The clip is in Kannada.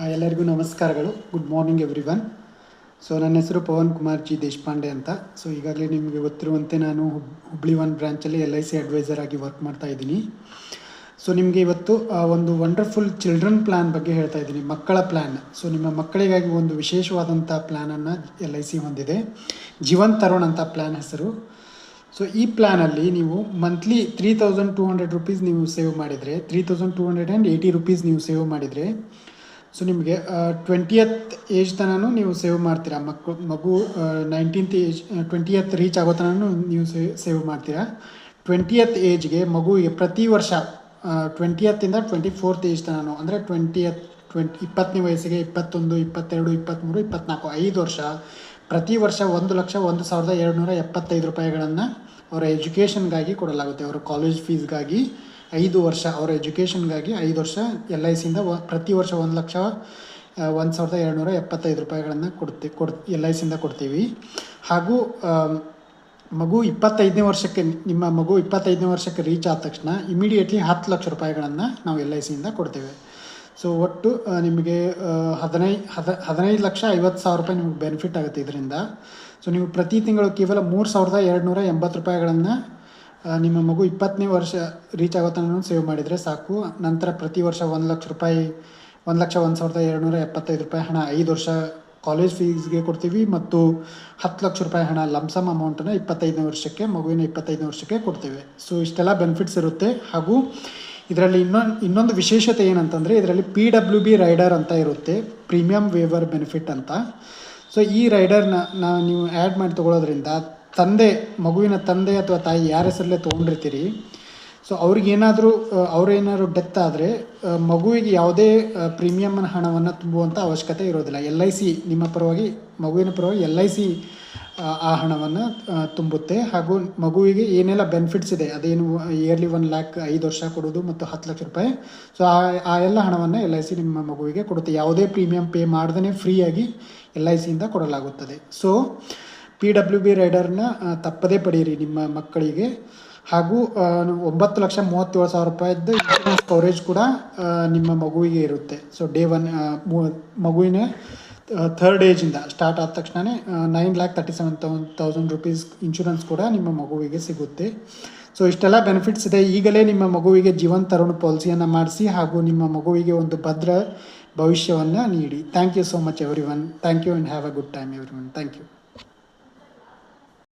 ಎಲ್ಲರಿಗೂ ನಮಸ್ಕಾರಗಳು. Good morning everyone. ಸೊ ನನ್ನ ಹೆಸರು ಪವನ್ ಕುಮಾರ್ ಜಿ ದೇಶಪಾಂಡೆ ಅಂತ. ಸೊ ಈಗಾಗಲೇ ನಿಮಗೆ ಗೊತ್ತಿರುವಂತೆ ನಾನು ಹುಬ್ಳಿ 1 ಬ್ರ್ಯಾಂಚಲ್ಲಿ LIC ಅಡ್ವೈಸರ್ ಆಗಿ ವರ್ಕ್ ಮಾಡ್ತಾ ಇದ್ದೀನಿ. ಸೊ ನಿಮಗೆ ಇವತ್ತು ಒಂದು ವಂಡರ್ಫುಲ್ ಚಿಲ್ಡ್ರನ್ ಪ್ಲ್ಯಾನ್ ಬಗ್ಗೆ ಹೇಳ್ತಾ ಇದ್ದೀನಿ, ಮಕ್ಕಳ ಪ್ಲ್ಯಾನ್. ಸೊ ನಿಮ್ಮ ಮಕ್ಕಳಿಗಾಗಿ ಒಂದು ವಿಶೇಷವಾದಂಥ ಪ್ಲ್ಯಾನನ್ನು LIC ಹೊಂದಿದೆ. ಜೀವನ್ ತರುಣ್ ಅಂತ ಪ್ಲ್ಯಾನ್ ಹೆಸರು. ಸೊ ಈ ಪ್ಲ್ಯಾನಲ್ಲಿ ನೀವು ಮಂತ್ಲಿ 3200 ರೂಪೀಸ್ ನೀವು ಸೇವ್ ಮಾಡಿದರೆ, 3280 ರೂಪೀಸ್ ನೀವು ಸೇವ್ ಮಾಡಿದರೆ, ಸೊ ನಿಮಗೆ 20th ಏಜ್ ತನಕ ನೀವು ಸೇವ್ ಮಾಡ್ತೀರಾ. ಮಗು 19th ಏಜ್ 20th ರೀಚ್ ಆಗೋ ತನಕ ನೀವು ಸೇವ್ ಮಾಡ್ತೀರಾ. 20th ಏಜ್ಗೆ ಮಗುವಿಗೆ ಪ್ರತಿ ವರ್ಷ 20th ಇಂದ 24th ಏಜ್ ತನಕ, ಅಂದರೆ 20ನೇ ವಯಸ್ಸಿಗೆ 21, 22, 23, 24 5 ವರ್ಷ, ಪ್ರತಿ ವರ್ಷ 1,01,275 ರೂಪಾಯಿಗಳನ್ನು ಅವರ ಎಜುಕೇಷನ್ಗಾಗಿ ಕೊಡಲಾಗುತ್ತೆ. ಅವರ ಕಾಲೇಜ್ ಫೀಸ್ಗಾಗಿ 5 ವರ್ಷ, ಅವರ ಎಜುಕೇಷನ್ಗಾಗಿ 5 ವರ್ಷ LICಯಿಂದ ಪ್ರತಿ ವರ್ಷ 1,01,275 ರೂಪಾಯಿಗಳನ್ನು LICಯಿಂದ ಕೊಡ್ತೀವಿ. ಹಾಗೂ ಮಗು 25ನೇ ವರ್ಷಕ್ಕೆ, ನಿಮ್ಮ ಮಗು 25ನೇ ವರ್ಷಕ್ಕೆ ರೀಚ್ ಆದ ತಕ್ಷಣ ಇಮಿಡಿಯೇಟ್ಲಿ 10 ಲಕ್ಷ ರೂಪಾಯಿಗಳನ್ನು ನಾವು LICಯಿಂದ ಕೊಡ್ತೇವೆ. ಸೊ ಒಟ್ಟು ನಿಮಗೆ 15,50,000 ರೂಪಾಯಿ ನಿಮಗೆ ಬೆನಿಫಿಟ್ ಆಗುತ್ತೆ ಇದರಿಂದ. ಸೊ ನೀವು ಪ್ರತಿ ತಿಂಗಳು ಕೇವಲ 3,280 ರೂಪಾಯಿಗಳನ್ನು ನಿಮ್ಮ ಮಗು 20ನೇ ವರ್ಷ ರೀಚ್ ಆಗೋ ತನಕ ಸೇವ್ ಮಾಡಿದರೆ ಸಾಕು. ನಂತರ ಪ್ರತಿ ವರ್ಷ 1 ಲಕ್ಷ ರೂಪಾಯಿ, 1,01,275 ರೂಪಾಯಿ ಹಣ 5 ವರ್ಷ ಕಾಲೇಜ್ ಫೀಸ್ಗೆ ಕೊಡ್ತೀವಿ, ಮತ್ತು 10 ಲಕ್ಷ ರೂಪಾಯಿ ಹಣ ಲಂಸಮ್ ಅಮೌಂಟನ್ನು 25ನೇ ವರ್ಷಕ್ಕೆ, ಮಗುವಿನ 25ನೇ ವರ್ಷಕ್ಕೆ ಕೊಡ್ತೇವೆ. ಸೊ ಇಷ್ಟೆಲ್ಲ ಬೆನಿಫಿಟ್ಸ್ ಇರುತ್ತೆ. ಹಾಗೂ ಇದರಲ್ಲಿ ಇನ್ನೊಂದು ವಿಶೇಷತೆ ಏನಂತಂದರೆ, ಇದರಲ್ಲಿ PWB ರೈಡರ್ ಅಂತ ಇರುತ್ತೆ, ಪ್ರೀಮಿಯಮ್ ವೇವರ್ ಬೆನಿಫಿಟ್ ಅಂತ. ಸೊ ಈ ರೈಡರ್ನ ನೀವು ಆ್ಯಡ್ ಮಾಡಿ ತೊಗೊಳೋದ್ರಿಂದ ಮಗುವಿನ ತಂದೆ ಅಥವಾ ತಾಯಿ ಯಾರ ಹೆಸರಲ್ಲೇ ತೊಗೊಂಡಿರ್ತೀರಿ, ಸೊ ಅವ್ರೇನಾದರೂ ಡೆತ್ ಆದರೆ ಮಗುವಿಗೆ ಯಾವುದೇ ಪ್ರೀಮಿಯಮ್ನ ಹಣವನ್ನು ತುಂಬುವಂಥ ಅವಶ್ಯಕತೆ ಇರೋದಿಲ್ಲ. LIC ನಿಮ್ಮ ಪರವಾಗಿ, ಮಗುವಿನ ಪರವಾಗಿ LIC ಆ ಹಣವನ್ನು ತುಂಬುತ್ತೆ. ಹಾಗೂ ಮಗುವಿಗೆ ಏನೆಲ್ಲ ಬೆನಿಫಿಟ್ಸ್ ಇದೆ, ಅದೇನು ಇಯರ್ಲಿ 1 ಲ್ಯಾಕ್ 5 ವರ್ಷ ಕೊಡೋದು ಮತ್ತು 10 ಲಕ್ಷ ರೂಪಾಯಿ, ಸೊ ಆ ಎಲ್ಲ ಹಣವನ್ನು LIC ನಿಮ್ಮ ಮಗುವಿಗೆ ಕೊಡುತ್ತೆ. ಯಾವುದೇ ಪ್ರೀಮಿಯಂ ಪೇ ಮಾಡ್ದೇ ಫ್ರೀಯಾಗಿ LICಯಿಂದ ಕೊಡಲಾಗುತ್ತದೆ. ಸೊ PWB ರೈಡರ್ನ ತಪ್ಪದೇ ಪಡೆಯಿರಿ ನಿಮ್ಮ ಮಕ್ಕಳಿಗೆ. ಹಾಗೂ 9,37,000 ರೂಪಾಯಿದ್ದು ಇನ್ಶೂರೆನ್ಸ್ ಕವರೇಜ್ ಕೂಡ ನಿಮ್ಮ ಮಗುವಿಗೆ ಇರುತ್ತೆ. ಸೊ ಡೇ 1 ಮಗುವಿನ 3rd ಏಜಿಂದ ಸ್ಟಾರ್ಟ್ ಆದ ತಕ್ಷಣವೇ 9,37,000 ರೂಪೀಸ್ ಇನ್ಶೂರೆನ್ಸ್ ಕೂಡ ನಿಮ್ಮ ಮಗುವಿಗೆ ಸಿಗುತ್ತೆ. ಸೊ ಇಷ್ಟೆಲ್ಲ ಬೆನಿಫಿಟ್ಸ್ ಇದೆ. ಈಗಲೇ ನಿಮ್ಮ ಮಗುವಿಗೆ ಜೀವನ್ ತರುಣ್ ಪಾಲಿಸಿಯನ್ನು ಮಾಡಿಸಿ ಹಾಗೂ ನಿಮ್ಮ ಮಗುವಿಗೆ ಒಂದು ಭದ್ರ ಭವಿಷ್ಯವನ್ನು ನೀಡಿ. Thank you so much everyone. Thank you and have a good time everyone. Thank you.